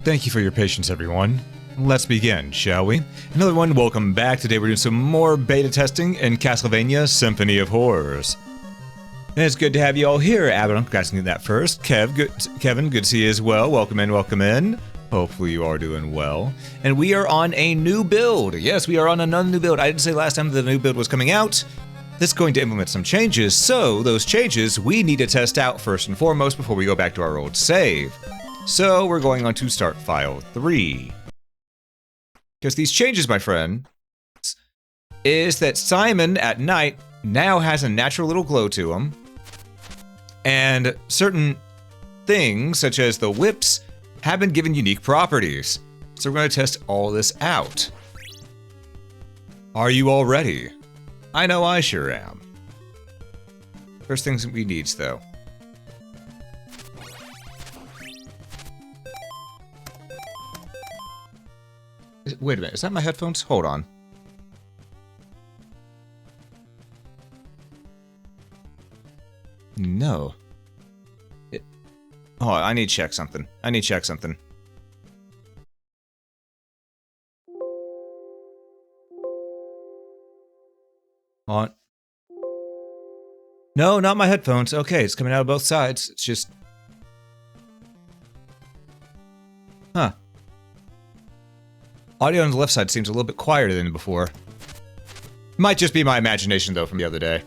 Thank you for your patience, everyone. Let's begin, shall we? Another one, welcome back. Today we're doing some more beta testing in Castlevania Symphony of Horrors. And it's good to have you all here. Abbott, I'm asking that first. Kevin, good to see you as well. Welcome in, welcome in. Hopefully you are doing well. And we are on a new build. Yes, we are on another new build. I didn't say last time that the new build was coming out. This is going to implement some changes, so those changes we need to test out first and foremost before we go back to our old save. So we're going on to start file 3. Because these changes, my friend, is that Simon at night now has a natural little glow to him. And certain things, such as the whips, have been given unique properties. So we're going to test all this out. Are you all ready? I know I sure am. First things we need, though. Wait a minute, is that my headphones? Hold on. No. Oh, I need to check something. On. No, not my headphones. Okay, it's coming out of both sides. It's just... Huh. Audio on the left side seems a little bit quieter than before. Might just be my imagination, though, from the other day.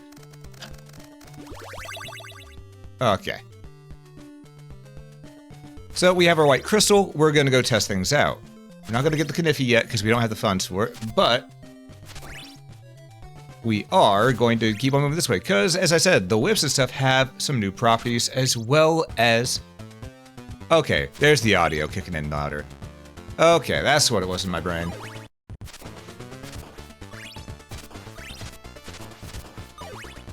Okay. So we have our white crystal. We're going to go test things out. We're not going to get the Kniffy yet because we don't have the funds for it, but we are going to keep on moving this way because, as I said, the whips and stuff have some new properties as well as... Okay, there's the audio kicking in louder. Okay, that's what it was in my brain.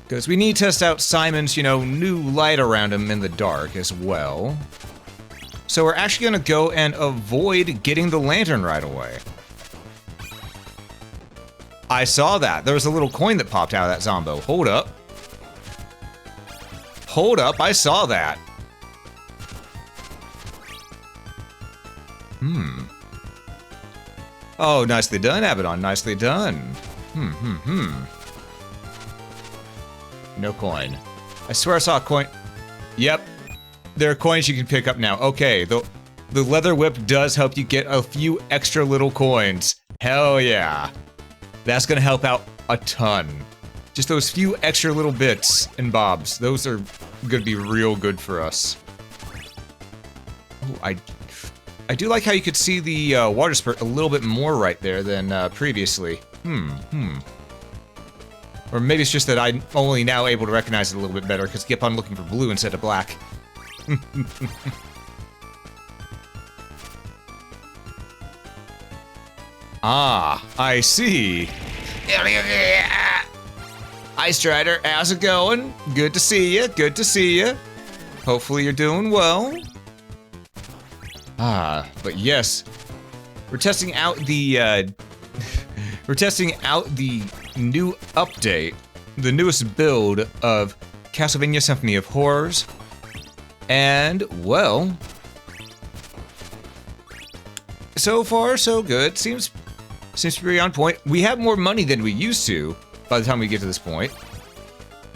Because we need to test out Simon's, new light around him in the dark as well. So we're actually going to go and avoid getting the lantern right away. I saw that. There was a little coin that popped out of that Zombo. Hold up. Hold up, I saw that. Oh, nicely done, Abaddon. Nicely done. No coin. I swear I saw a coin. Yep. There are coins you can pick up now. Okay, the leather whip does help you get a few extra little coins. Hell yeah. That's gonna help out a ton. Just those few extra little bits and bobs. Those are gonna be real good for us. Oh, I do like how you could see the water spurt a little bit more right there than previously. Or maybe it's just that I'm only now able to recognize it a little bit better because I keep on looking for blue instead of black. Ah, I see. Hi, Strider. How's it going? Good to see you. Good to see you. Hopefully you're doing well. Ah, but yes, we're testing out the new update, the newest build of Castlevania Symphony of Horrors, and well, so far so good. Seems to be on point. We have more money than we used to by the time we get to this point,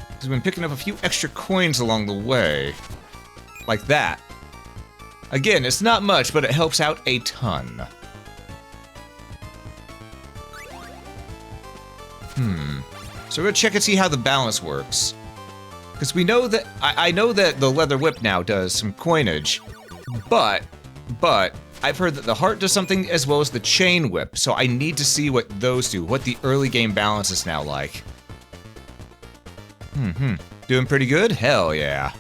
because we've been picking up a few extra coins along the way, like that. Again, it's not much, but it helps out a ton. So we're gonna check and see how the balance works. Because we know that, I know that the leather whip now does some coinage, but I've heard that the heart does something as well as the chain whip, so I need to see what those do, what the early game balance is now like. Doing pretty good? Hell yeah.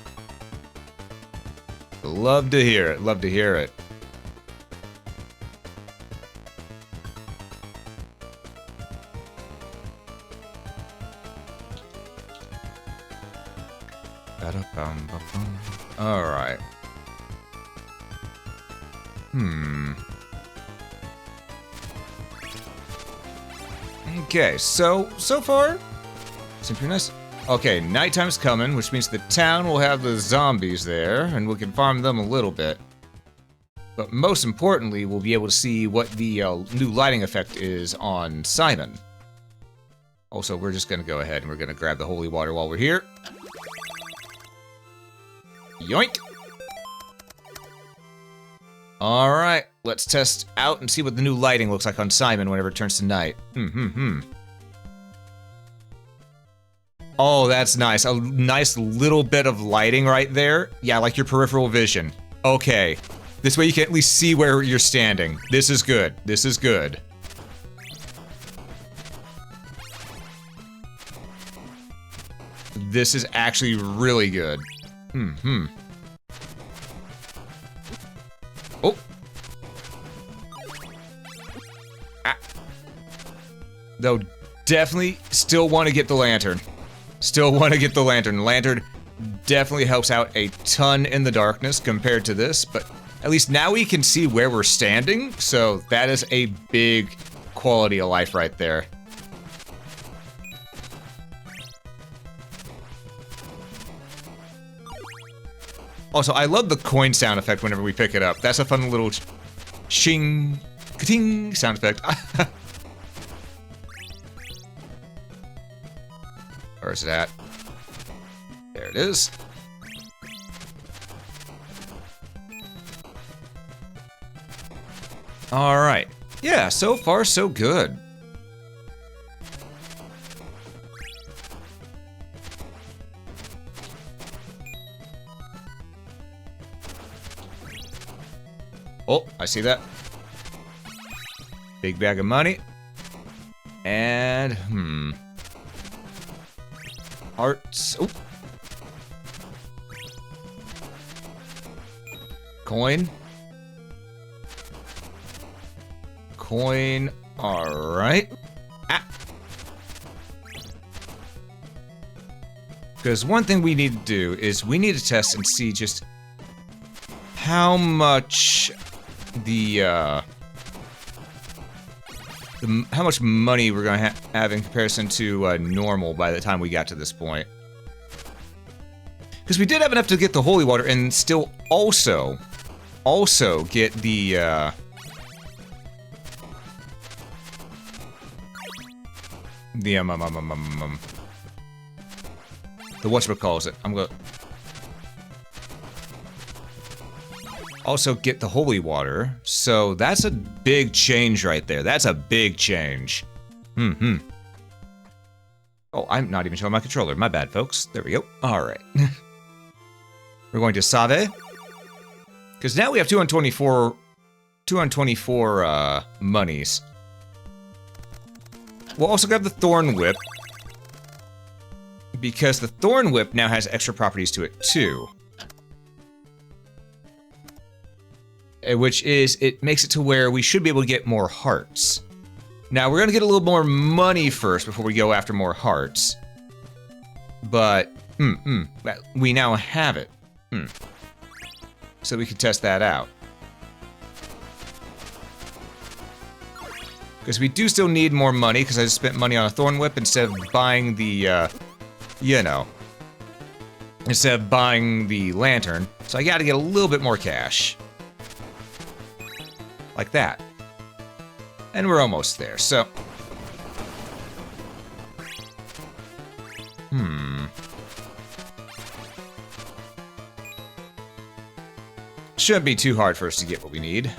Love to hear it, love to hear it. All right. Okay, so far, seems pretty nice. Okay, nighttime's coming, which means the town will have the zombies there, and we can farm them a little bit. But most importantly, we'll be able to see what the new lighting effect is on Simon. Also, we're just going to go ahead and we're going to grab the holy water while we're here. Yoink! Alright, let's test out and see what the new lighting looks like on Simon whenever it turns to night. Oh, that's nice. A nice little bit of lighting right there. Yeah, like your peripheral vision. Okay. This way you can at least see where you're standing. This is good. This is good. This is actually really good. Oh. Ah. Though, definitely still want to get the lantern. Still want to get the lantern. Lantern definitely helps out a ton in the darkness compared to this, but at least now we can see where we're standing, so that is a big quality of life right there. Also, I love the coin sound effect whenever we pick it up. That's a fun little shing, ka-ting sound effect. Where is it at? There it is. Alright. Yeah, so far so good. Oh, I see that. Big bag of money. And, hearts. Oh. Coin. Coin. Alright. Ah. Because one thing we need to do is we need to test and see just how much how much money we're gonna have in comparison to normal by the time we got to this point. Because we did have enough to get the holy water and still also get the whatchamacallit. I'm gonna also get the holy water, so that's a big change right there. That's a big change. Oh, I'm not even showing my controller. My bad, folks. There we go. Alright. We're going to Save. Because now we have 224 monies. We'll also grab the Thorn Whip. Because the Thorn Whip now has extra properties to it, too. Which is, it makes it to where we should be able to get more hearts. Now, we're going to get a little more money first before we go after more hearts. But, we now have it. So we can test that out. Because we do still need more money, because I just spent money on a Thorn Whip instead of buying the, instead of buying the lantern. So I gotta get a little bit more cash. Like that. And we're almost there, so... Shouldn't be too hard for us to get what we need.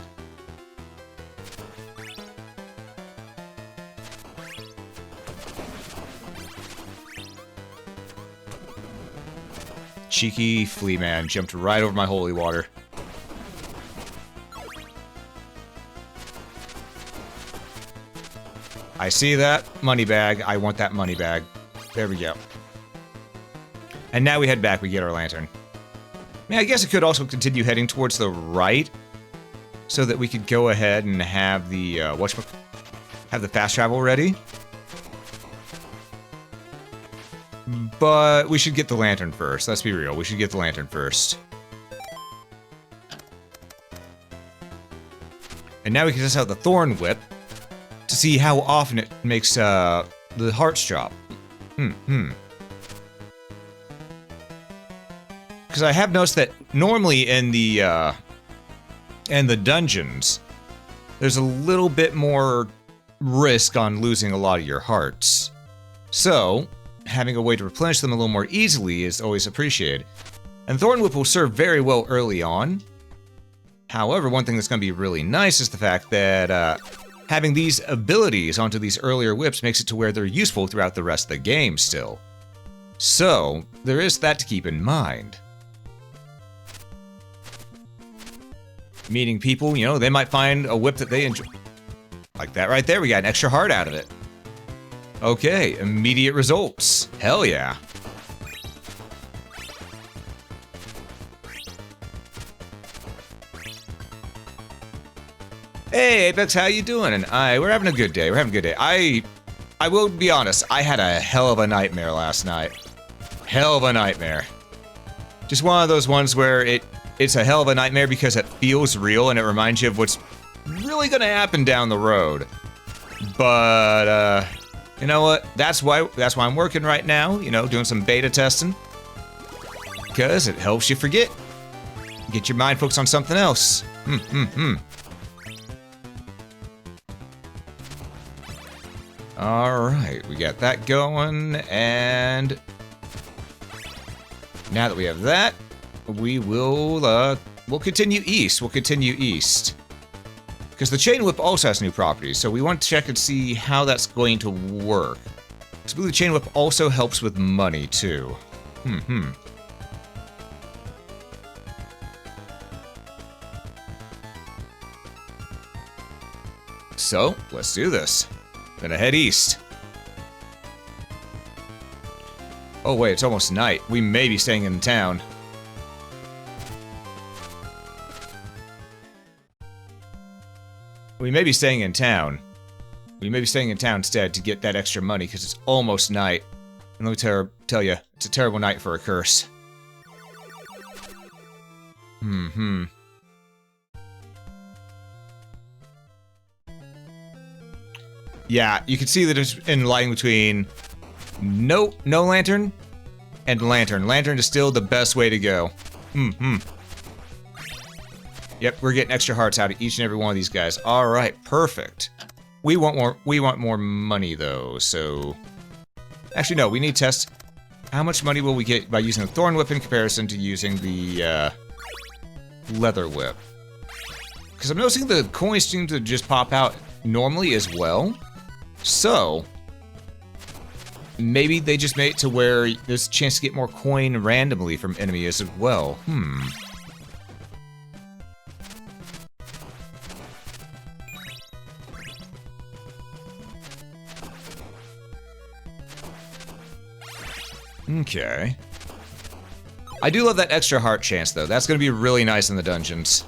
Cheeky flea man jumped right over my holy water. I see that money bag. I want that money bag. There we go. And now we head back. We get our lantern. I mean, I guess it could also continue heading towards the right, so that we could go ahead and have the have the fast travel ready. But we should get the lantern first. Let's be real. We should get the lantern first. And now we can test out the Thorn Whip to see how often it makes the hearts drop. Because I have noticed that normally in the and the dungeons, there's a little bit more risk on losing a lot of your hearts. So, having a way to replenish them a little more easily is always appreciated. And Thorn Whip will serve very well early on. However, one thing that's going to be really nice is the fact that having these abilities onto these earlier whips makes it to where they're useful throughout the rest of the game still. So, there is that to keep in mind. Meeting people, you know, they might find a whip that they enjoy. Like that right there, we got an extra heart out of it. Okay, immediate results. Hell yeah. Hey, Apex, how you doing? And we're having a good day. We're having a good day. I will be honest, I had a hell of a nightmare last night. Hell of a nightmare. Just one of those ones where it's a hell of a nightmare because it feels real and it reminds you of what's really gonna happen down the road. But you know what? That's why I'm working right now, you know, doing some beta testing. Because it helps you forget. Get your mind focused on something else. Alright, we got that going, and now that we have that, we will, we'll continue east. Because the Chain Whip also has new properties, so we want to check and see how that's going to work. Because I believe the Chain Whip also helps with money, too. So, let's do this. Gonna head east. Oh wait, it's almost night. We may be staying in town. We may be staying in town. We may be staying in town instead to get that extra money because it's almost night. And let me tell you, it's a terrible night for a curse. Yeah, you can see that it's in line between no lantern and lantern. Lantern is still the best way to go. Yep, we're getting extra hearts out of each and every one of these guys. All right, perfect. We want more money though. So, actually no, we need to test how much money will we get by using the Thorn Whip in comparison to using the Leather Whip. Because I'm noticing the coins seem to just pop out normally as well. So, maybe they just made it to where there's a chance to get more coin randomly from enemies as well. Okay. I do love that extra heart chance, though. That's going to be really nice in the dungeons.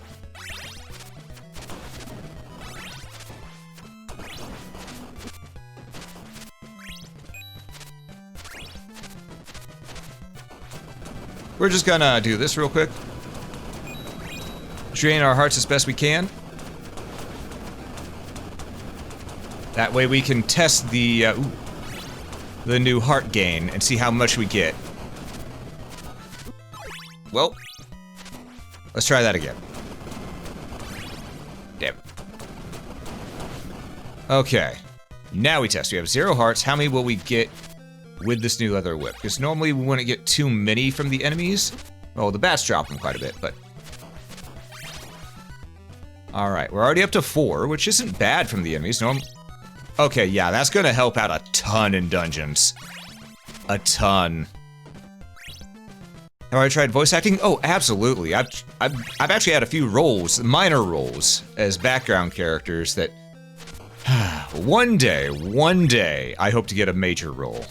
We're just gonna do this real quick. Drain our hearts as best we can. That way we can test the new heart gain and see how much we get. Well, let's try that again. Damn. Okay. Now we test. We have 0 hearts. How many will we get with this new Leather Whip? Because normally we wouldn't get too many from the enemies. Well, the bats drop them quite a bit, but... Alright, we're already up to 4, which isn't bad from the enemies. Okay, yeah, that's gonna help out a ton in dungeons. A ton. Have I tried voice acting? Oh, absolutely. I've actually had a few roles, minor roles, as background characters that... one day, I hope to get a major role.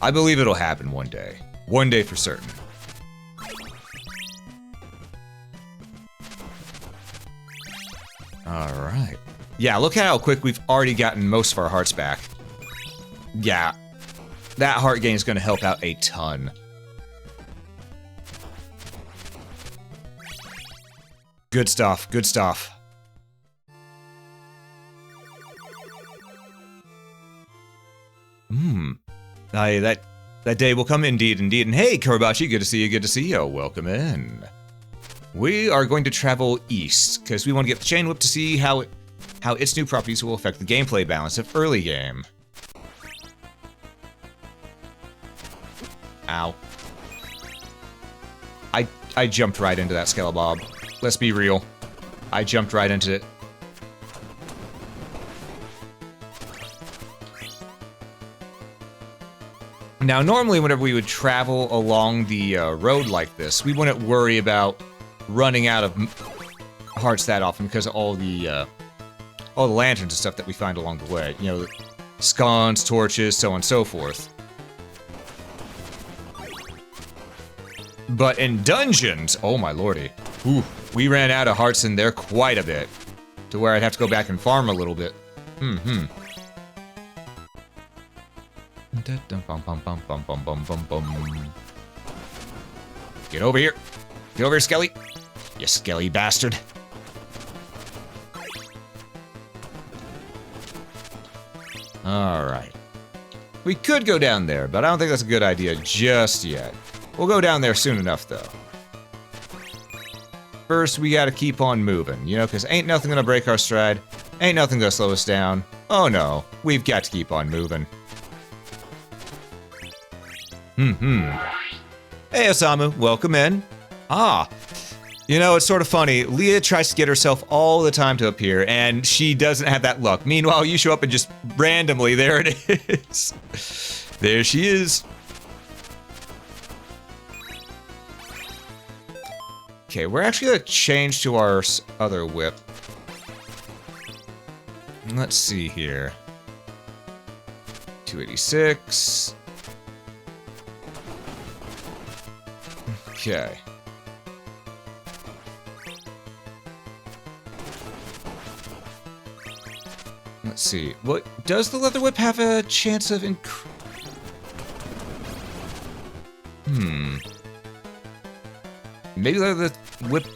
I believe it'll happen one day. One day for certain. Alright. Yeah, look at how quick we've already gotten most of our hearts back. Yeah. That heart gain is going to help out a ton. Good stuff, good stuff. That day will come indeed. And hey, Karabachi, good to see you, welcome in. We are going to travel east, because we want to get the chain whip to see how its new properties will affect the gameplay balance of early game. Ow. I jumped right into that Skelebob. Let's be real. I jumped right into it. Now, normally whenever we would travel along the road like this, we wouldn't worry about running out of hearts that often because of all the lanterns and stuff that we find along the way. You know, scones, torches, so on and so forth. But in dungeons, oh my lordy, ooh, we ran out of hearts in there quite a bit, to where I'd have to go back and farm a little bit. Get over here. Get over here, Skelly. You skelly bastard. Alright. We could go down there, but I don't think that's a good idea just yet. We'll go down there soon enough, though. First, we gotta keep on moving, you know, because ain't nothing gonna break our stride. Ain't nothing gonna slow us down. Oh no, we've got to keep on moving. Hey, Osamu, welcome in. Ah, you know, it's sort of funny. Leah tries to get herself all the time to appear, and she doesn't have that luck. Meanwhile, you show up and just randomly, there it is. There she is. Okay, we're actually gonna change to our other whip. Let's see here. 286. Okay. Let's see. What does the leather whip have a chance of Maybe the whip.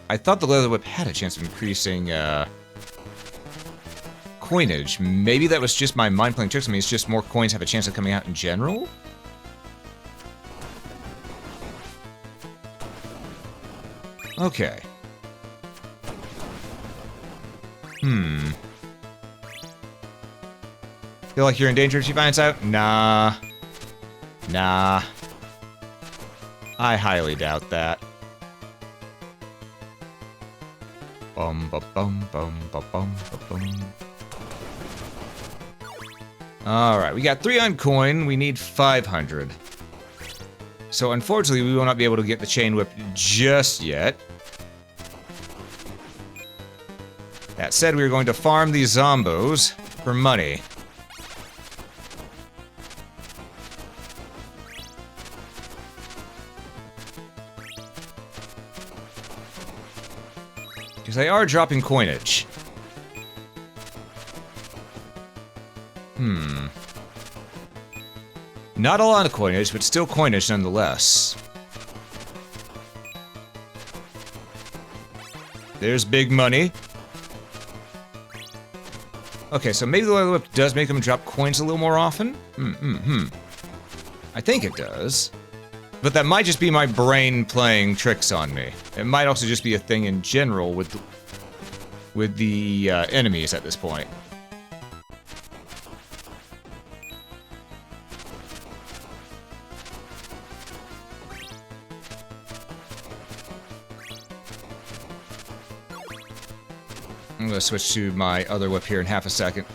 I thought the leather whip had a chance of increasing coinage. Maybe that was just my mind playing tricks on me. It's just more coins have a chance of coming out in general. Okay. Feel like you're in danger if she finds out? Nah. Nah. I highly doubt that. Bum ba bum bum ba bum ba bum. Alright, we got 3 on coin, we need 500. So unfortunately we will not be able to get the chain whip just yet. That said, we are going to farm these zombos for money. Because they are dropping coinage. Not a lot of coinage, but still coinage nonetheless. There's big money. Okay, so maybe the leather whip does make them drop coins a little more often? I think it does. But that might just be my brain playing tricks on me. It might also just be a thing in general with the enemies at this point. I'm gonna switch to my other whip here in half a second.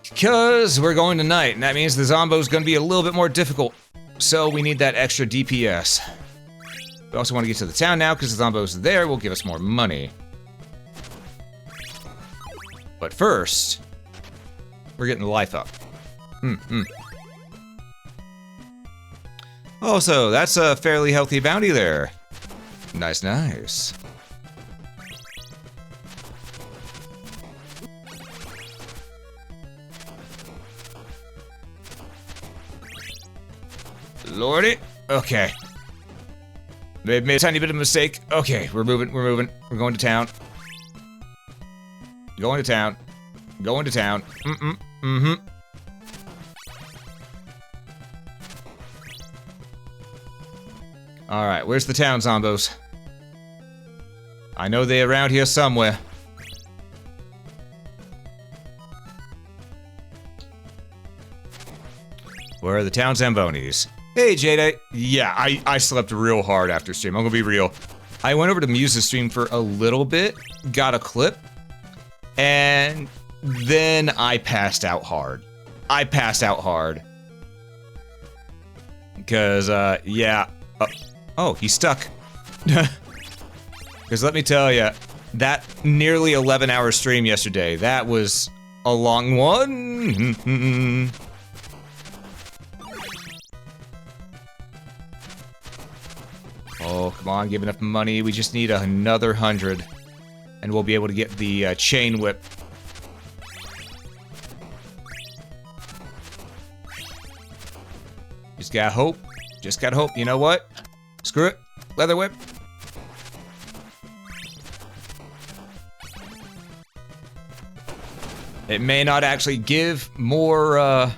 Because we're going tonight, and that means the zombo's gonna be a little bit more difficult. So we need that extra DPS. We also want to get to the town now, because the zombo's there will give us more money. But first, we're getting the life up. Oh, so that's a fairly healthy bounty there. Nice, nice. Lordy. Okay. They've made a tiny bit of a mistake. Okay, we're moving. We're going to town. Going to town. Going to town. Alright, where's the town zombos? I know they're around here somewhere. Where are the town zambonis? Hey, Jada. Yeah, I slept real hard after stream. I'm gonna be real. I went over to Muse's stream for a little bit, got a clip, and then I passed out hard. I passed out hard. Because, yeah. Oh, he's stuck. Because let me tell you, that nearly 11-hour stream yesterday, that was a long one. Oh, come on, give enough money. We just need another 100. And we'll be able to get the chain whip. Just gotta hope. Just gotta hope. You know what? Screw it. Leather whip. It may not actually give more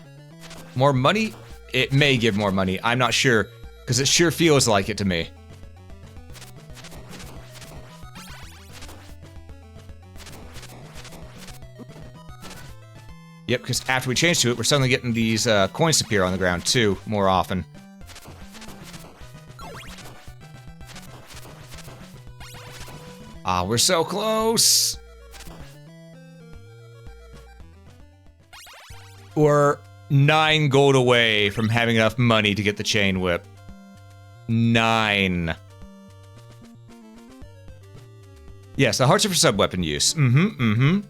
money. It may give more money. I'm not sure. Because it sure feels like it to me. Yep, because after we change to it, we're suddenly getting these coins appear on the ground, too, more often. Ah, we're so close! We're 9 gold away from having enough money to get the chain whip. 9. Yes, the hearts are for sub-weapon use. Mm-hmm.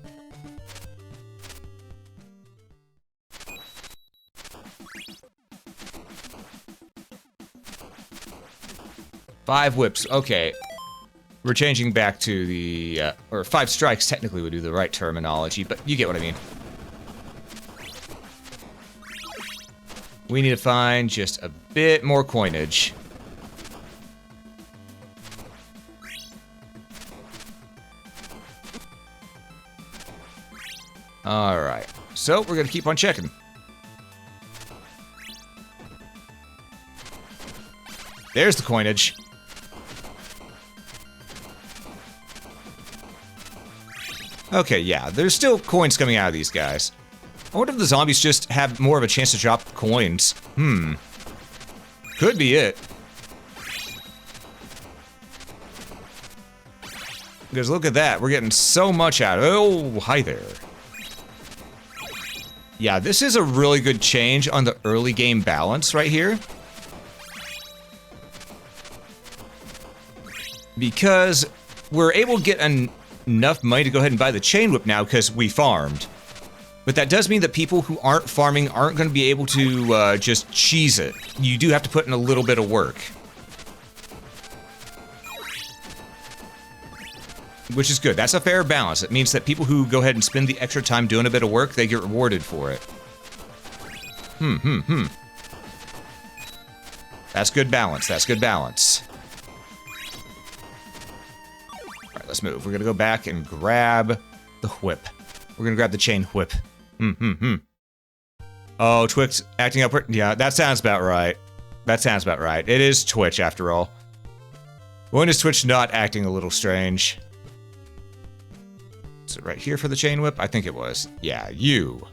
5 whips, okay. We're changing back to the, or 5 strikes technically would do the right terminology, but you get what I mean. We need to find just a bit more coinage. Alright, so we're gonna keep on checking. There's the coinage. Okay, yeah, there's still coins coming out of these guys. I wonder if the zombies just have more of a chance to drop coins. Could be it. Because look at that, we're getting so much out of it. Oh, hi there. Yeah, this is a really good change on the early game balance right here. Because we're able to get enough money to go ahead and buy the chain whip now because we farmed. But that does mean that people who aren't farming aren't going to be able to just cheese it. You do have to put in a little bit of work. Which is good. That's a fair balance. It means that people who go ahead and spend the extra time doing a bit of work, they get rewarded for it. That's good balance. That's good balance. Alright, let's move. We're gonna go back and grab the whip. We're gonna grab the chain whip. Oh, Twitch acting upward? Yeah, that sounds about right. That sounds about right. It is Twitch, after all. When is Twitch not acting a little strange? Is it right here for the chain whip? I think it was. Yeah, you.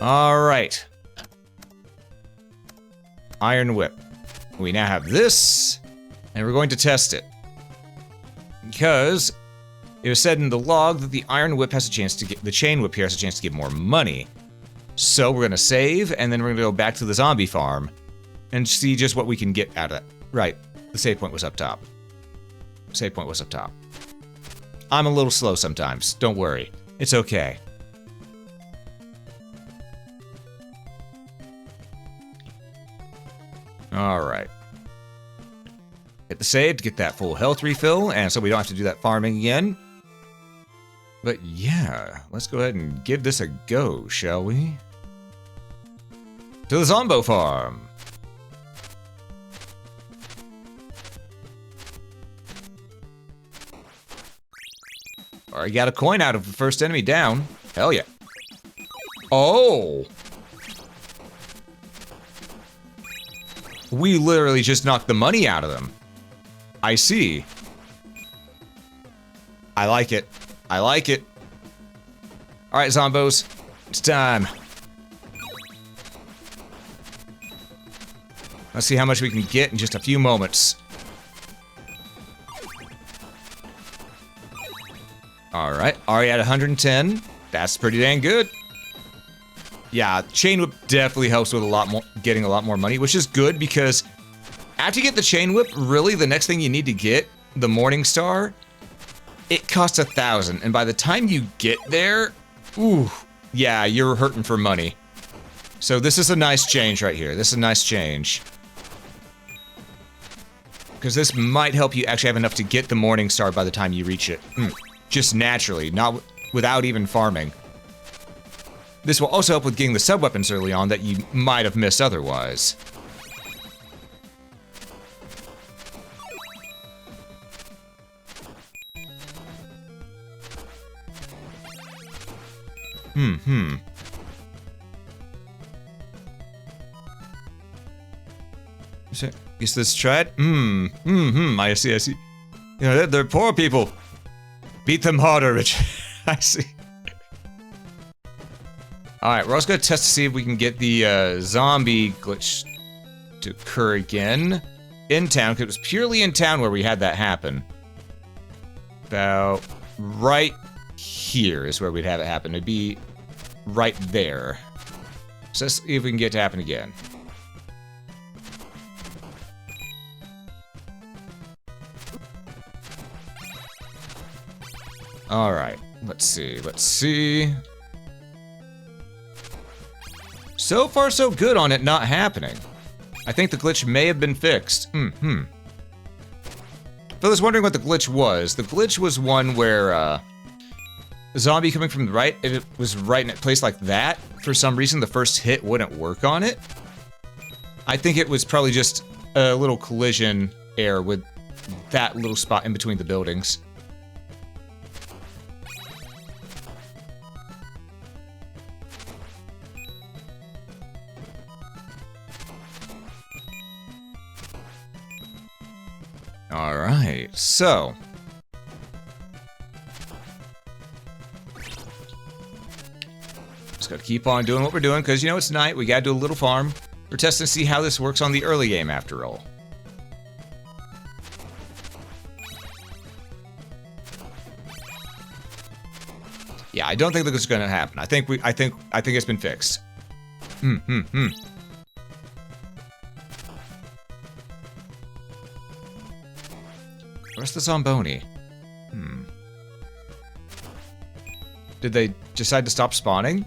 Alright. Iron whip. We now have this, and we're going to test it. Because it was said in the log that the iron whip has a chance to get, the chain whip here has a chance to give more money. So we're gonna save, and then we're gonna go back to the zombie farm and see just what we can get out of it. Right, the save point was up top. Save point was up top. I'm a little slow sometimes, don't worry. It's okay. Alright. Hit the save to get that full health refill, and so we don't have to do that farming again. But yeah, let's go ahead and give this a go, shall we? To the Zombo farm! Alright, got a coin out of the first enemy down. Hell yeah. Oh! We literally just knocked the money out of them. I see. I like it. I like it. Alright, Zombos. It's time. Let's see how much we can get in just a few moments. Alright, already at 110. That's pretty dang good. Yeah, Chain Whip definitely helps with a lot more, getting a lot more money, which is good because after you get the Chain Whip, really the next thing you need to get, the Morning Star, it costs 1,000, and by the time you get there, ooh, yeah, you're hurting for money. So this is a nice change right here. This is a nice change. Because this might help you actually have enough to get the Morning Star by the time you reach it. Just naturally, not without even farming. This will also help with getting the sub-weapons early on that you might have missed otherwise. Is this tried? I see, I see. You know, they're poor people. Beat them harder, Rich. I see. Alright, we're also gonna test to see if we can get the zombie glitch to occur again in town, because it was purely in town where we had that happen. About right here is where we'd have it happen. It'd be right there. So let's see if we can get it to happen again. Alright, let's see, let's see. So far, so good on it not happening. I think the glitch may have been fixed. For those wondering what the glitch was one where, a zombie coming from the right, it was right in a place like that. For some reason, the first hit wouldn't work on it. I think it was probably just a little collision error with that little spot in between the buildings. Alright, so. Just gotta keep on doing what we're doing, because, you know, it's night, we gotta do a little farm. We're testing to see how this works on the early game, after all. Yeah, I don't think this is gonna happen. I think it's been fixed. Where's the Zomboni? Did they decide to stop spawning?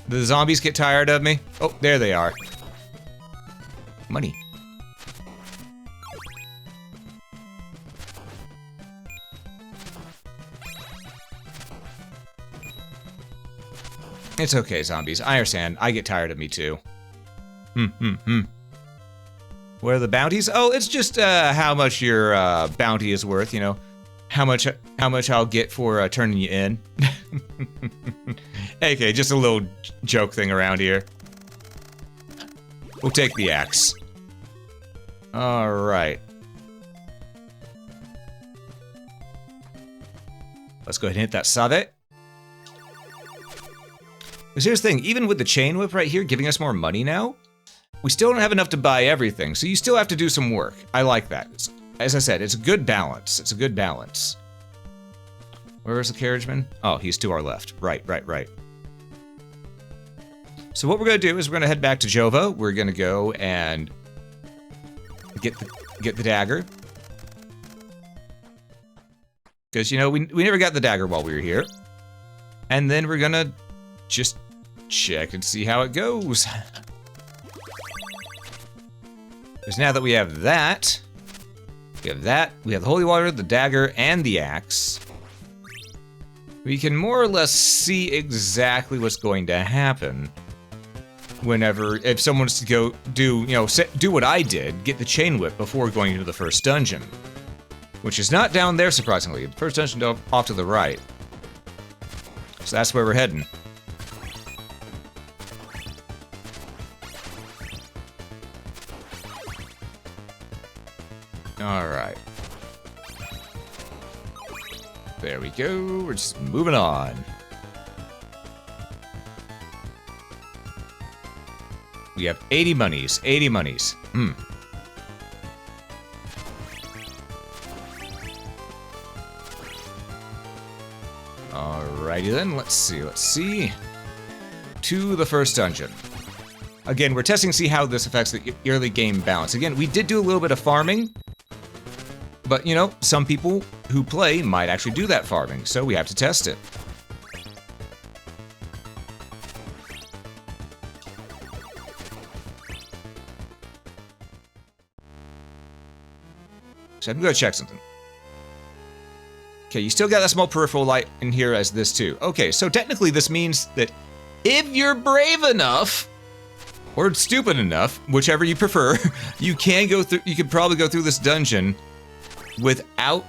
Did the zombies get tired of me? Oh, there they are. Money. It's okay, zombies. I understand. I get tired of me too. What are the bounties? Oh, it's just how much your bounty is worth, you know. How much I'll get for turning you in. Okay, just a little joke thing around here. We'll take the axe. Alright. Let's go ahead and hit that save. Because here's the thing, even with the chain whip right here giving us more money now, we still don't have enough to buy everything, so you still have to do some work. I like that. As I said, it's a good balance. It's a good balance. Where is the carriageman? Oh, he's to our left. Right. So what we're gonna do is we're gonna head back to Jova. We're gonna go and get the dagger. Because, you know, we never got the dagger while we were here. And then we're gonna just check and see how it goes. Because now that we have that, we have the holy water, the dagger, and the axe, we can more or less see exactly what's going to happen if someone was to go do, you know, do what I did, get the chain whip before going into the first dungeon. Which is not down there, surprisingly. The first dungeon off to the right. So that's where we're heading. Alright. There we go. We're just moving on. We have 80 monies. 80 monies. Alrighty then. Let's see. To the first dungeon. Again, we're testing to see how this affects the early game balance. Again, we did do a little bit of farming. But, you know, some people who play might actually do that farming, so we have to test it. So I'm gonna check something. Okay, you still got that small peripheral light in here as this too. Okay, so technically this means that if you're brave enough, or stupid enough, whichever you prefer, you can go through. You could probably go through this dungeon without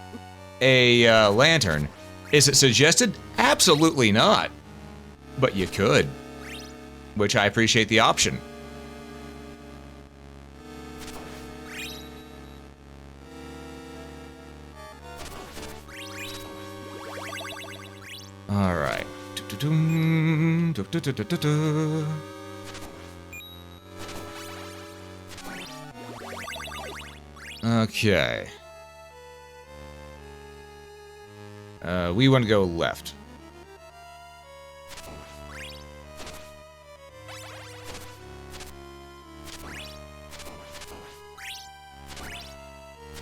a lantern. Is it suggested? Absolutely not. But you could, which I appreciate the option. All right. Okay. We want to go left.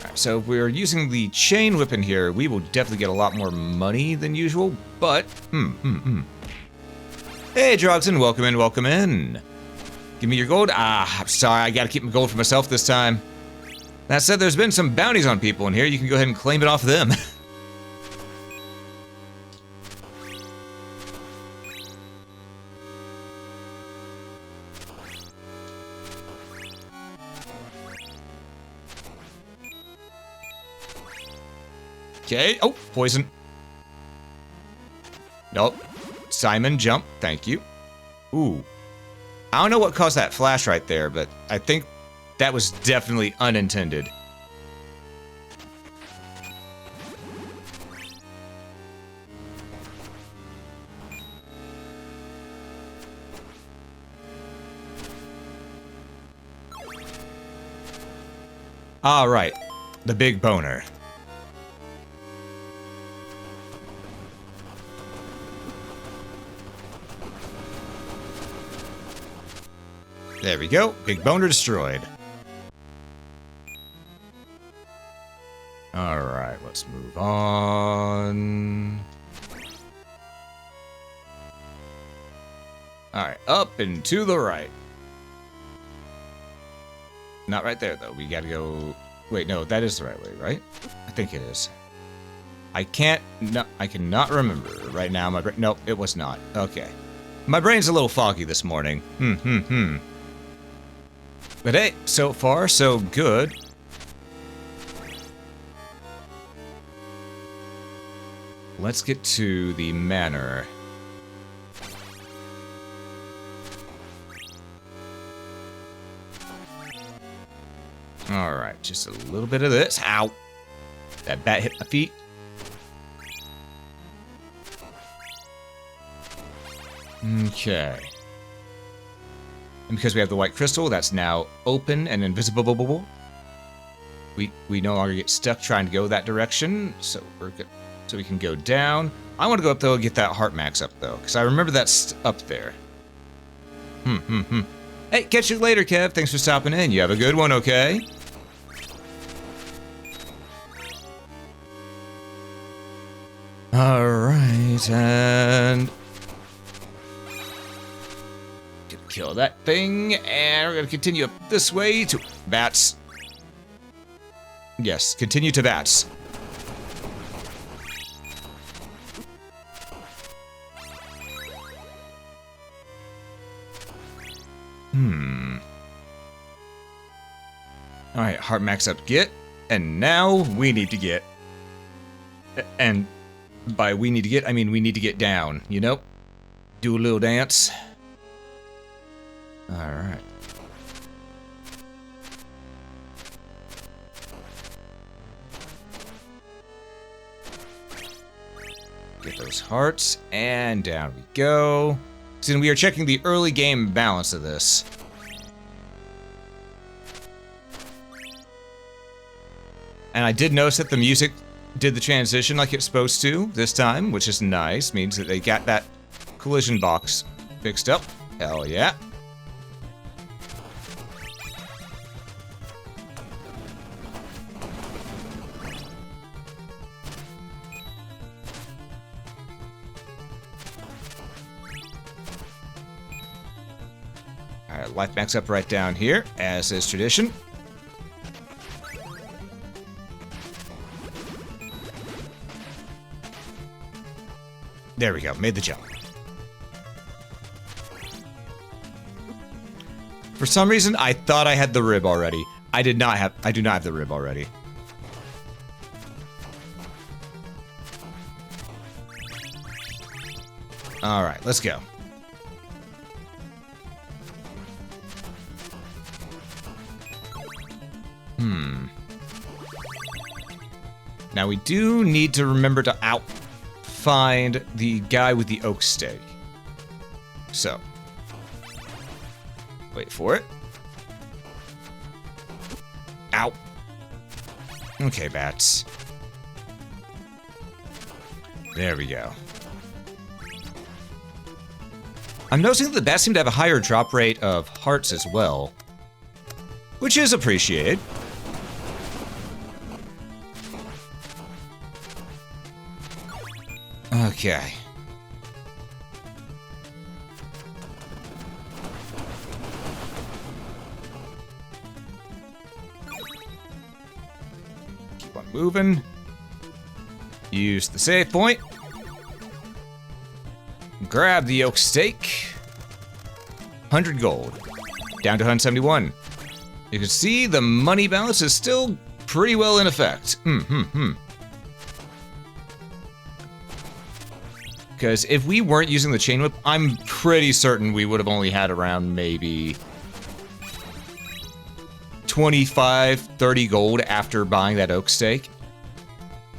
Alright, so if we're using the chain whip in here, we will definitely get a lot more money than usual, but... Hey, Drogson, welcome in, welcome in. Give me your gold. Ah, I'm sorry, I gotta keep my gold for myself this time. That said, there's been some bounties on people in here. You can go ahead and claim it off them. Okay. Oh, poison. Nope. Simon, jump. Thank you. Ooh. I don't know what caused that flash right there, but I think that was definitely unintended. All right. The big boner. There we go. Big boner destroyed. Alright, let's move on. Alright, up and to the right. Not right there, though. We gotta go... Wait, no, that is the right way, right? I think it is. I cannot remember right now. My brain... Nope, it was not. Okay. My brain's a little foggy this morning. But hey, so far, so good. Let's get to the manor. Alright, just a little bit of this. Ow! That bat hit my feet. Okay. And because we have the white crystal, that's now open and invisible. We no longer get stuck trying to go that direction, so we're good. So we can go down. I want to go up though and get that heart max up though, because I remember that's up there. Hey, catch you later, Kev. Thanks for stopping in. You have a good one, okay? All right, and kill that thing, and we're gonna continue up this way to bats. Yes, continue to bats. Alright, heart max up get, and now we need to get. And by we need to get, I mean we need to get down, you know? Do a little dance. Alright. Get those hearts, and down we go. So we are checking the early game balance of this. And I did notice that the music did the transition like it's supposed to this time, which is nice. Means that they got that collision box fixed up. Hell yeah. Alright, life backs up right down here, as is tradition. There we go, made the jump. For some reason, I thought I had the rib already. I do not have the rib already. Alright, let's go. Now we do need to remember to find the guy with the oak stake. So, wait for it. Ow. Okay, bats. There we go. I'm noticing that the bats seem to have a higher drop rate of hearts as well, which is appreciated. Okay. Keep on moving. Use the save point. Grab the oak stake. 100 gold. Down to 171. You can see the money balance is still pretty well in effect. Because if we weren't using the chain whip, I'm pretty certain we would have only had around maybe 25, 30 gold after buying that oak stake.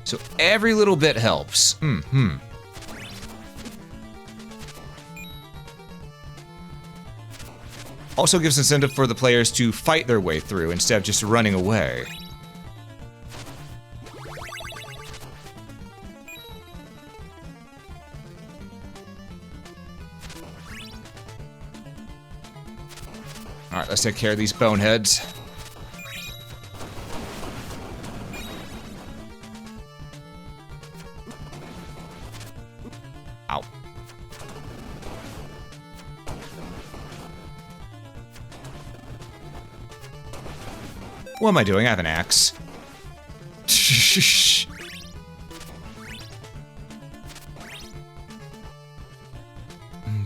So every little bit helps. Also gives incentive for the players to fight their way through instead of just running away. Alright, let's take care of these boneheads. Ow. What am I doing? I have an axe.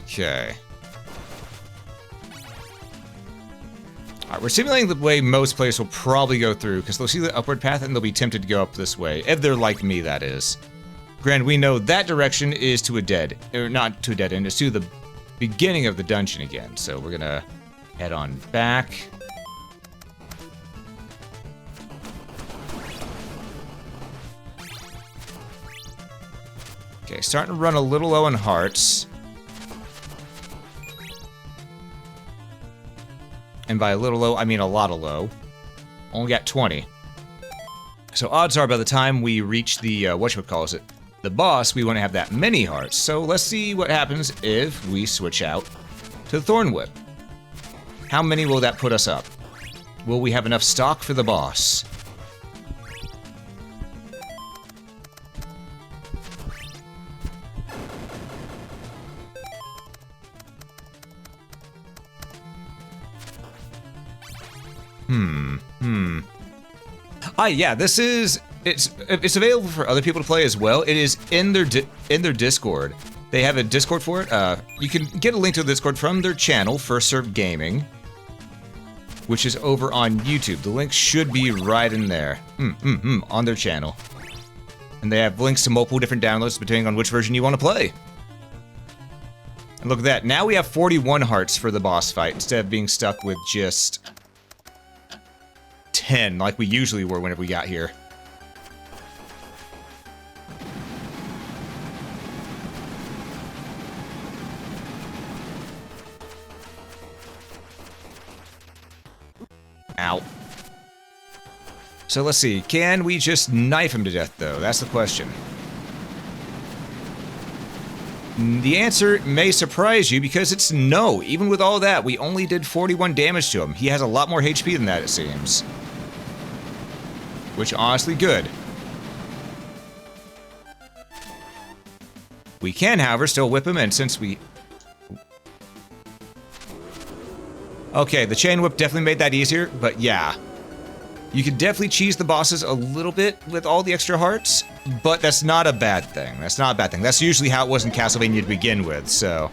Okay. Alright, we're simulating the way most players will probably go through, because they'll see the upward path and they'll be tempted to go up this way. If they're like me, that is. Granted, we know that direction is to a dead, or not to a dead end, it's to the beginning of the dungeon again. So we're gonna head on back. Okay, starting to run a little low on hearts. And by a little low, I mean a lot of low. Only got 20. So odds are by the time we reach the, whatchamacallit, the boss, we won't have that many hearts. So let's see what happens if we switch out to the Thorn Whip. How many will that put us up? Will we have enough stock for the boss? Yeah, this is it's available for other people to play as well. It is in their Discord. They have a Discord for it. You can get a link to the Discord from their channel, First Serve Gaming, which is over on YouTube. The link should be right in there, on their channel. And they have links to multiple different downloads depending on which version you want to play. And look at that. Now we have 41 hearts for the boss fight instead of being stuck with just 10 like we usually were whenever we got here. So let's see. Can we just knife him to death, though? That's the question. The answer may surprise you because it's no. Even with all that, we only did 41 damage to him. He has a lot more HP than that, it seems. Which, honestly, good. We can, however, still whip him, and since we... Okay, the chain whip definitely made that easier, but yeah. You can definitely cheese the bosses a little bit with all the extra hearts, but that's not a bad thing. That's not a bad thing. That's usually how it was in Castlevania to begin with, so...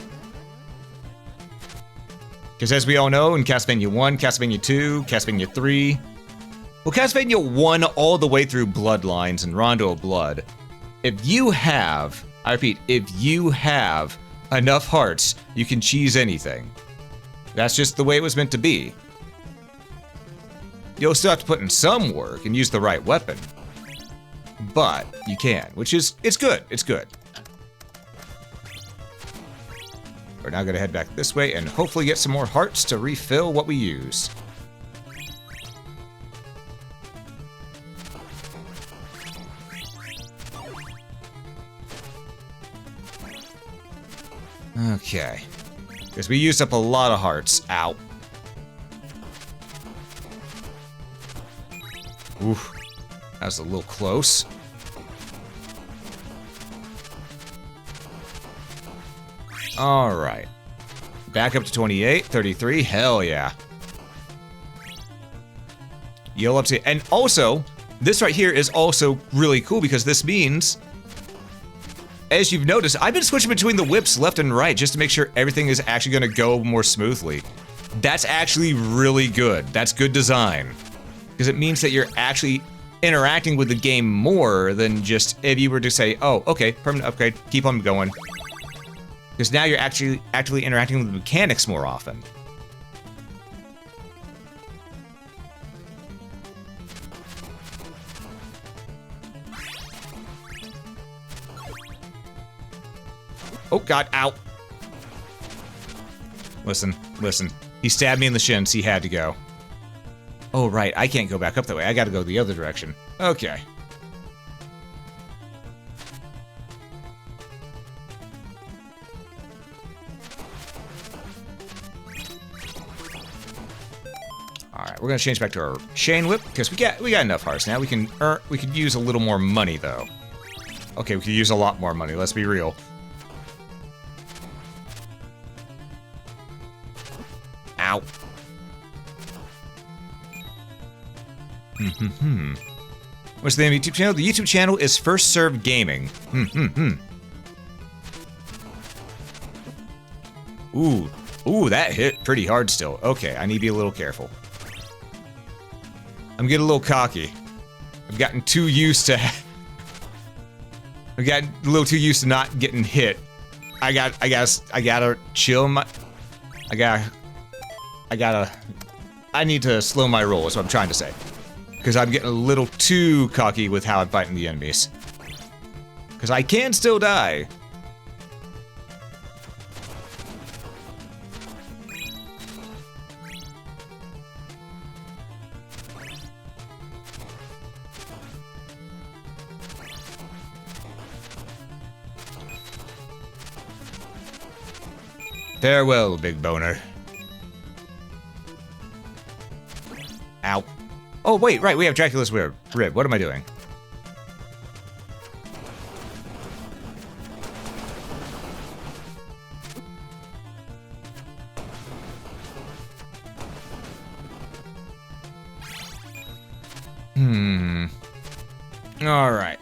Because as we all know, in Castlevania 1, Castlevania 2, Castlevania 3... Well, Castlevania 1 all the way through Bloodlines and Rondo of Blood. If you have... I repeat, if you have enough hearts, you can cheese anything. That's just the way it was meant to be. You'll still have to put in some work and use the right weapon. But you can, which is, it's good, it's good. We're now gonna head back this way and hopefully get some more hearts to refill what we use. Okay. Because we used up a lot of hearts. Ow. Oof. That was a little close. Alright. Back up to 28, 33. Hell yeah. You'll up to... And also, this right here is also really cool because this means... As you've noticed, I've been switching between the whips left and right just to make sure everything is actually going to go more smoothly. That's actually really good. That's good design. Because it means that you're actually interacting with the game more than just if you were to say, oh, okay, permanent upgrade, keep on going. Because now you're actually actively interacting with the mechanics more often. Oh god, ow. Listen, listen. He stabbed me in the shins, he had to go. Oh right, I can't go back up that way, I gotta go the other direction. Okay. Alright, we're gonna change back to our chain whip, because we got enough hearts now. We could use a little more money though. Okay, we could use a lot more money, let's be real. Ow. What's the name of the YouTube channel? The YouTube channel is First Serve Gaming. Ooh, that hit pretty hard still. Okay, I need to be a little careful. I'm getting a little cocky. I've gotten too used to... I've gotten a little too used to not getting hit. I gotta chill my... I need to slow my roll, is what I'm trying to say. Because I'm getting a little too cocky with how I'm fighting the enemies. Because I can still die. Farewell, big boner. Ow. Oh, wait, right, we have Dracula's rib. What am I doing? Alright.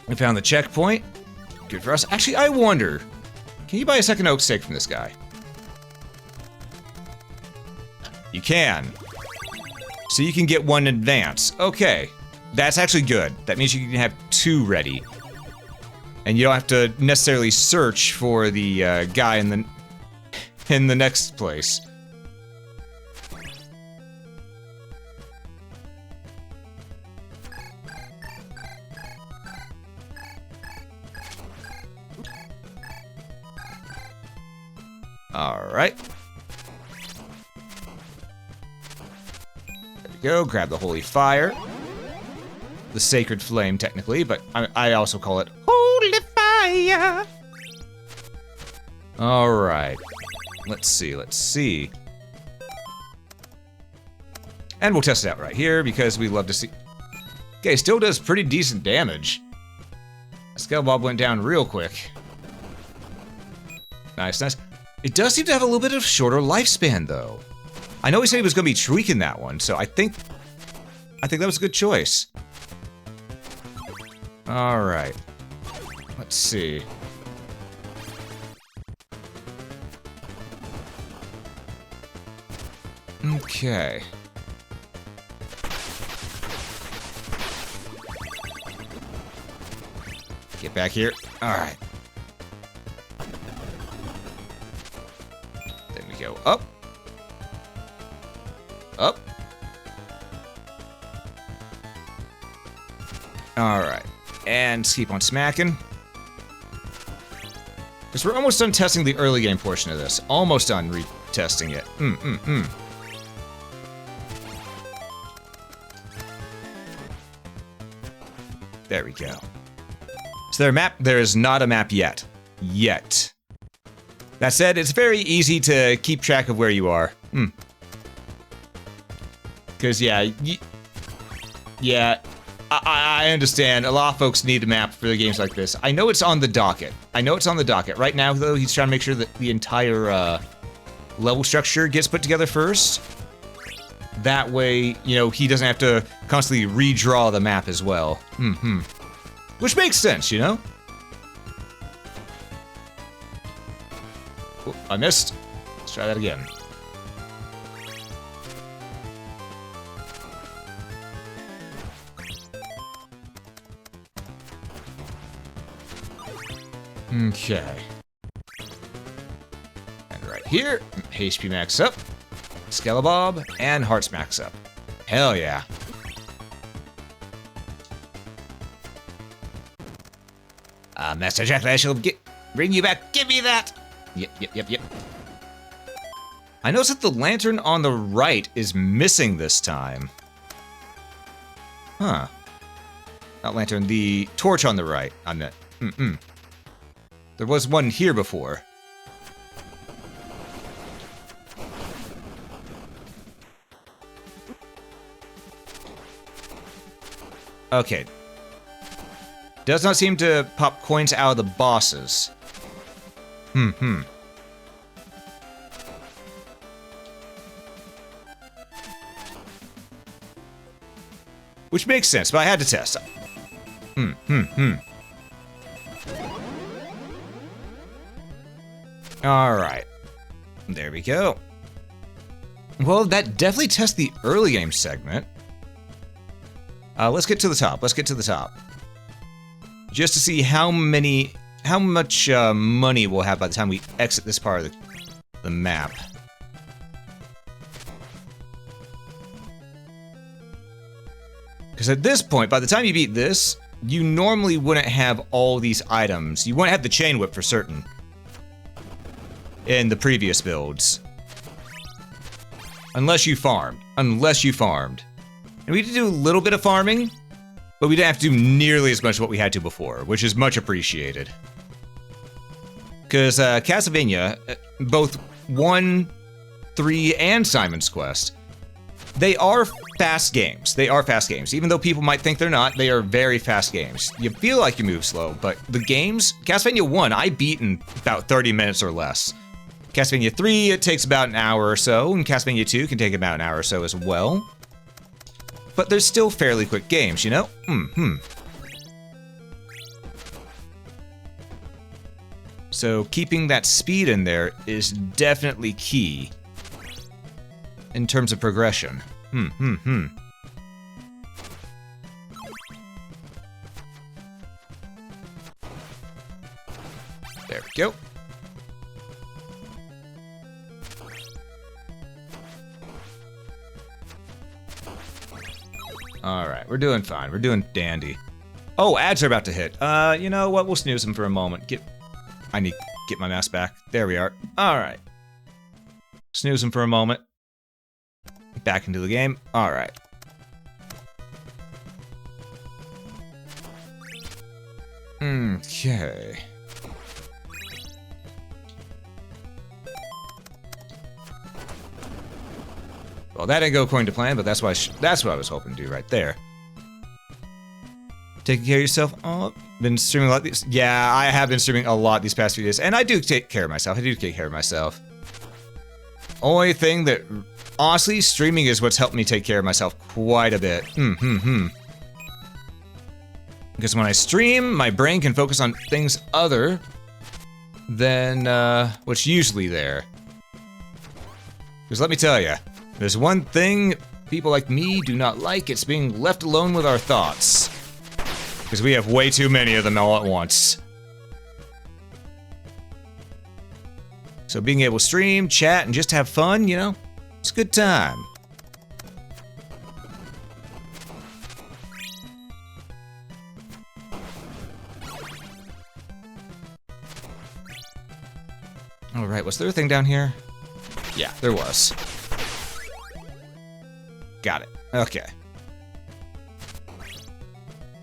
We found the checkpoint. Good for us. Actually, I wonder, can you buy a second oak steak from this guy? You can. So you can get one in advance. Okay. That's actually good. That means you can have two ready. And you don't have to necessarily search for the guy in the next place. All right. There we go. Grab the holy fire. The sacred flame, technically, but I also call it holy fire. Alright. Let's see. And we'll test it out right here, because we love to see... Okay, still does pretty decent damage. Scale Bob went down real quick. Nice. It does seem to have a little bit of shorter lifespan, though. I know he said he was going to be tweaking that one, so I think that was a good choice. Alright. Let's see. Okay. Get back here. Alright. Then we go up. Up. Alright. And keep on smacking. Because we're almost done testing the early game portion of this. Almost done retesting it. There we go. So there is not a map yet. That said, it's very easy to keep track of where you are. Because, I understand. A lot of folks need a map for the games like this. I know it's on the docket. Right now, though, he's trying to make sure that the entire level structure gets put together first. That way, you know, he doesn't have to constantly redraw the map as well. Which makes sense, you know? Oh, I missed. Let's try that again. Okay. And right here, HP max up, Skelebob, and Hearts max up. Hell yeah. Master Jack, I shall bring you back. Give me that! Yep. I noticed that the lantern on the right is missing this time. Huh. Not lantern, the torch on the right. I meant. There was one here before. Okay. Does not seem to pop coins out of the bosses. Which makes sense, but I had to test. Alright. There we go. Well, that definitely tests the early game segment. Let's get to the top. Just to see how much money we'll have by the time we exit this part of the map. Because at this point, by the time you beat this, you normally wouldn't have all these items. You wouldn't have the chain whip for certain in the previous builds. Unless you farmed. And we did do a little bit of farming, but we didn't have to do nearly as much as what we had to before, which is much appreciated. Because Castlevania, both 1, 3, and Simon's Quest, they are fast games. Even though people might think they're not, they are very fast games. You feel like you move slow, but the games, Castlevania 1, I beat in about 30 minutes or less. Castlevania 3, it takes about an hour or so, and Castlevania 2 can take about an hour or so as well. But they're still fairly quick games, you know? So keeping that speed in there is definitely key in terms of progression. There we go. Alright, we're doing fine. We're doing dandy. Oh, ads are about to hit. You know what? We'll snooze them for a moment. I need to get my mouse back. There we are. Alright. Snooze them for a moment. Back into the game. Alright. Okay. Well, that didn't go according to plan, but that's what I was hoping to do right there. Taking care of yourself? Oh, been streaming a lot these. Yeah, I have been streaming a lot these past few days, and I do take care of myself. Only thing that, honestly, streaming is what's helped me take care of myself quite a bit. Because when I stream, my brain can focus on things other than what's usually there. Because let me tell you, there's one thing people like me do not like. It's being left alone with our thoughts. Because we have way too many of them all at once. So being able to stream, chat, and just have fun, you know, it's a good time. Alright, was there a thing down here? Yeah, there was. Got it. Okay.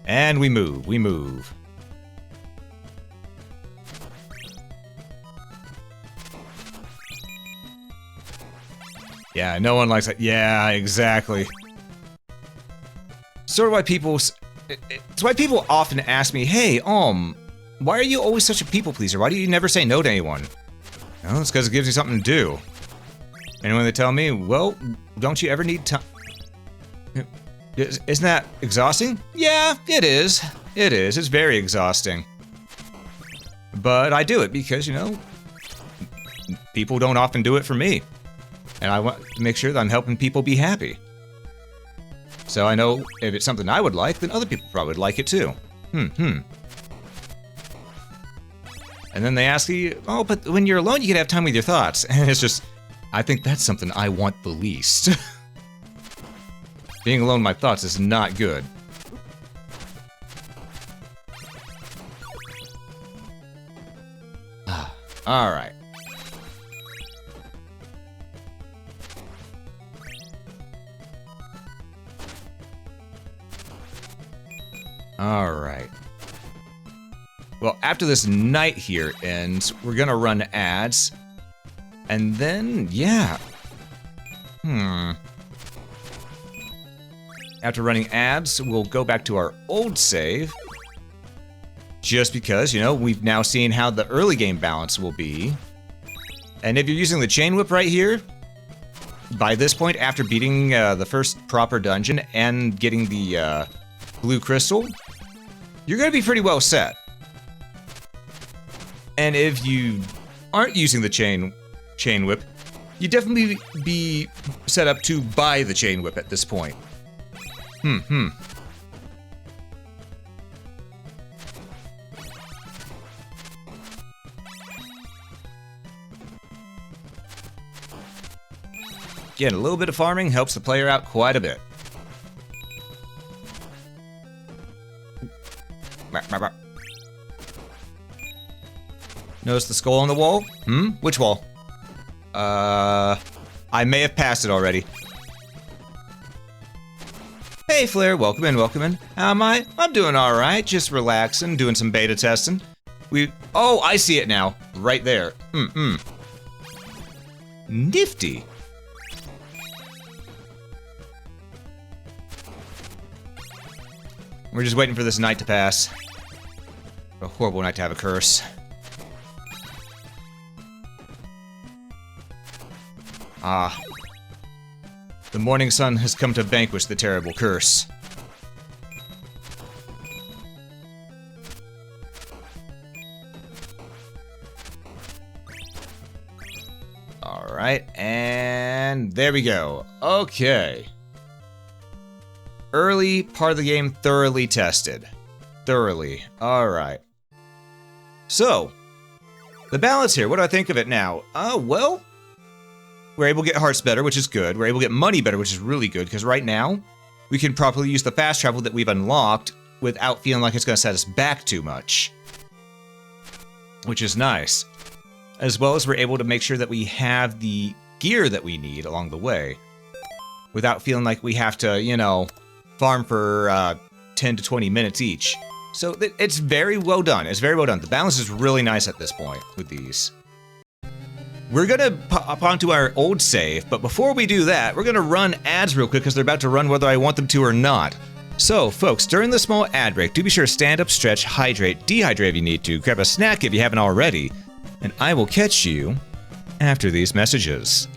And we move. Yeah, no one likes that. Yeah, exactly. Sort of why it's why people often ask me, hey, why are you always such a people pleaser? Why do you never say no to anyone? Well, it's because it gives you something to do. And when they tell me, well, don't you ever need time? Isn't that exhausting? Yeah, it is. It is. It's very exhausting. But I do it because, you know, people don't often do it for me. And I want to make sure that I'm helping people be happy. So I know if it's something I would like, then other people probably would like it too. And then they ask you, oh, but when you're alone, you can have time with your thoughts. And it's just, I think that's something I want the least. Being alone with my thoughts is not good. Alright. Alright. Well, after this night here ends, we're gonna run ads. And then, yeah. After running ads, we'll go back to our old save. Just because, you know, we've now seen how the early game balance will be. And if you're using the chain whip right here, by this point, after beating the first proper dungeon and getting the blue crystal, you're gonna be pretty well set. And if you aren't using the chain whip, you definitely be set up to buy the chain whip at this point. Again, a little bit of farming helps the player out quite a bit. Notice the skull on the wall? Which wall? I may have passed it already. Hey Flair, welcome in. How am I? I'm doing alright, just relaxing, doing some beta testing. Oh, I see it now. Right there. Nifty. We're just waiting for this night to pass. A horrible night to have a curse. The morning sun has come to vanquish the terrible curse. Alright, and there we go. Okay. Early part of the game thoroughly tested. Thoroughly. Alright. So, the balance here, what do I think of it now? Well, we're able to get hearts better, which is good. We're able to get money better, which is really good, because right now, we can properly use the fast travel that we've unlocked without feeling like it's going to set us back too much. Which is nice. As well as we're able to make sure that we have the gear that we need along the way. Without feeling like we have to, you know, farm for 10 to 20 minutes each. So it's very well done. It's very well done. The balance is really nice at this point with these. We're gonna pop onto our old save, but before we do that, we're gonna run ads real quick because they're about to run whether I want them to or not. So, folks, during the small ad break, do be sure to stand up, stretch, hydrate, dehydrate if you need to, grab a snack if you haven't already, and I will catch you after these messages.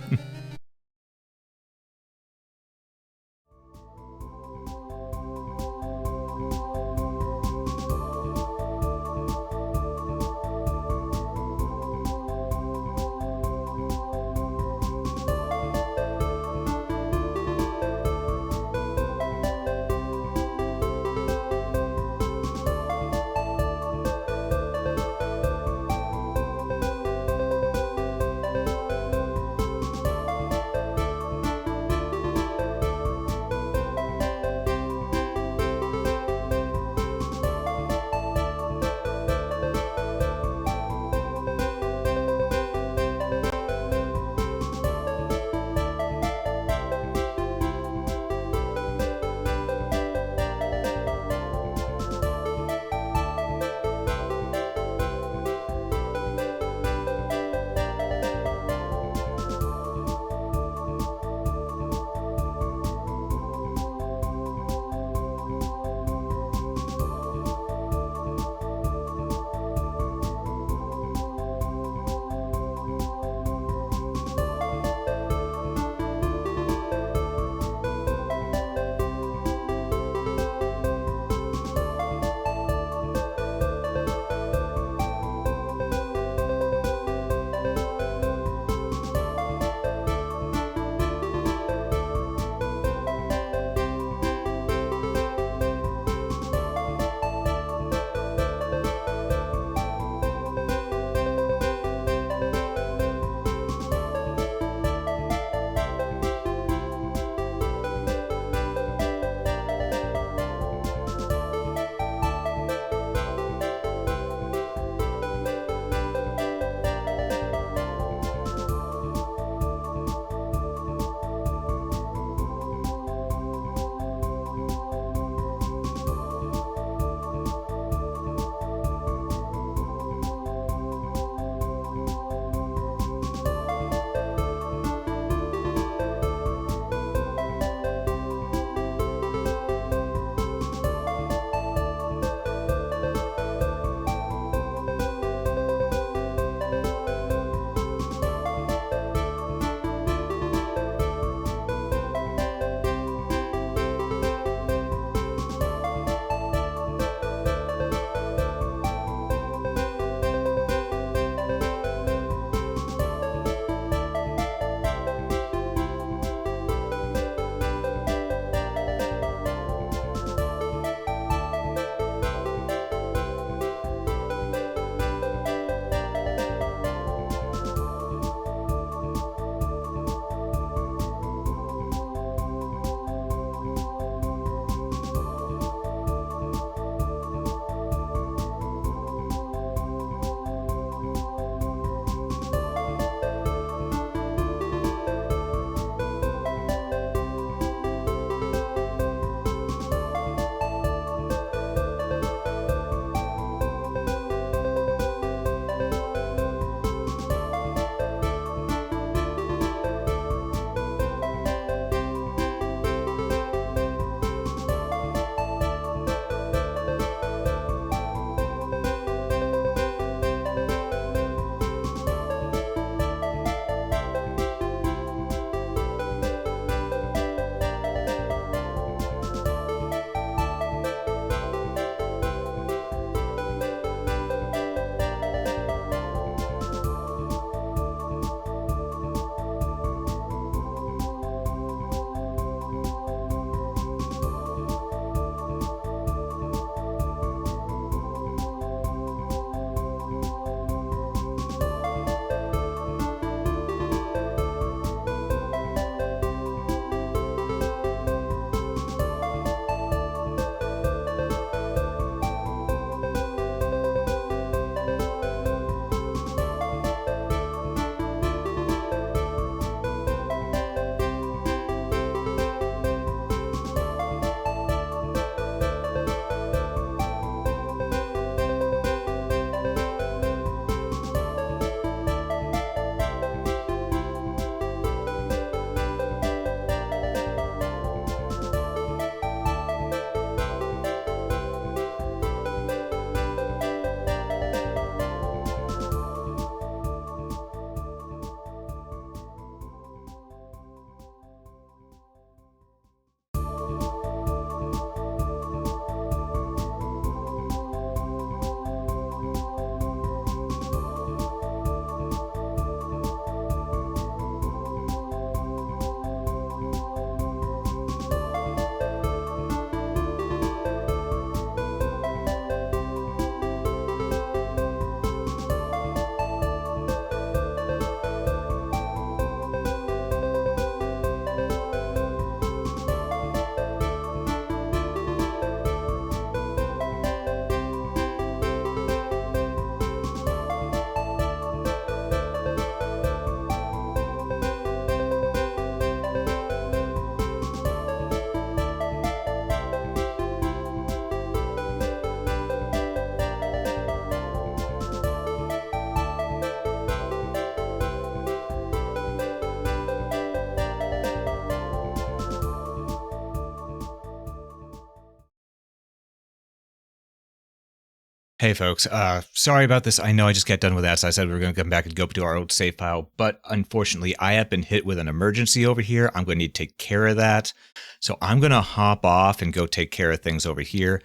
Hey folks, sorry about this. I know I just got done with that, so I said we were going to come back and go to our old save file, but unfortunately I have been hit with an emergency over here. I'm going to need to take care of that. So I'm going to hop off and go take care of things over here.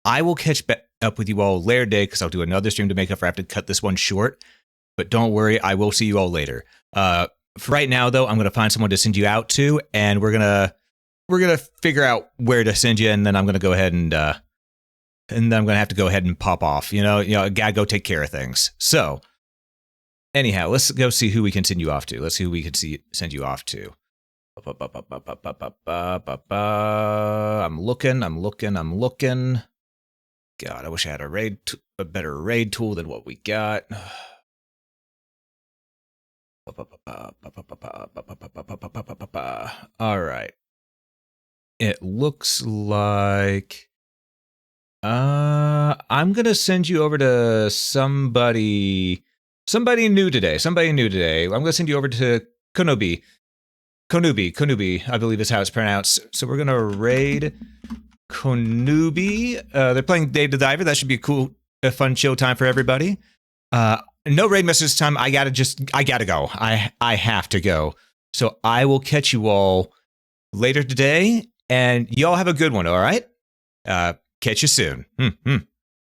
I will catch up with you all later today because I'll do another stream to make up for I have to cut this one short. But don't worry, I will see you all later. For right now though, I'm going to find someone to send you out to, and we're going to figure out where to send you, and then I'm going to go ahead and then I'm going to have to go ahead and pop off. You know, I got to go take care of things. So, anyhow, let's go see who we can send you off to. Let's see who we can send you off to. I'm looking. God, I wish I had a better raid tool than what we got. All right. It looks like... I'm gonna send you over to somebody new today. I'm gonna send you over to Konubi, I believe is how it's pronounced. So we're gonna raid Konubi. They're playing Dave the Diver. That should be a fun, chill time for everybody. No raid message this time. I gotta go. I have to go. So I will catch you all later today, and y'all have a good one. All right. Catch you soon.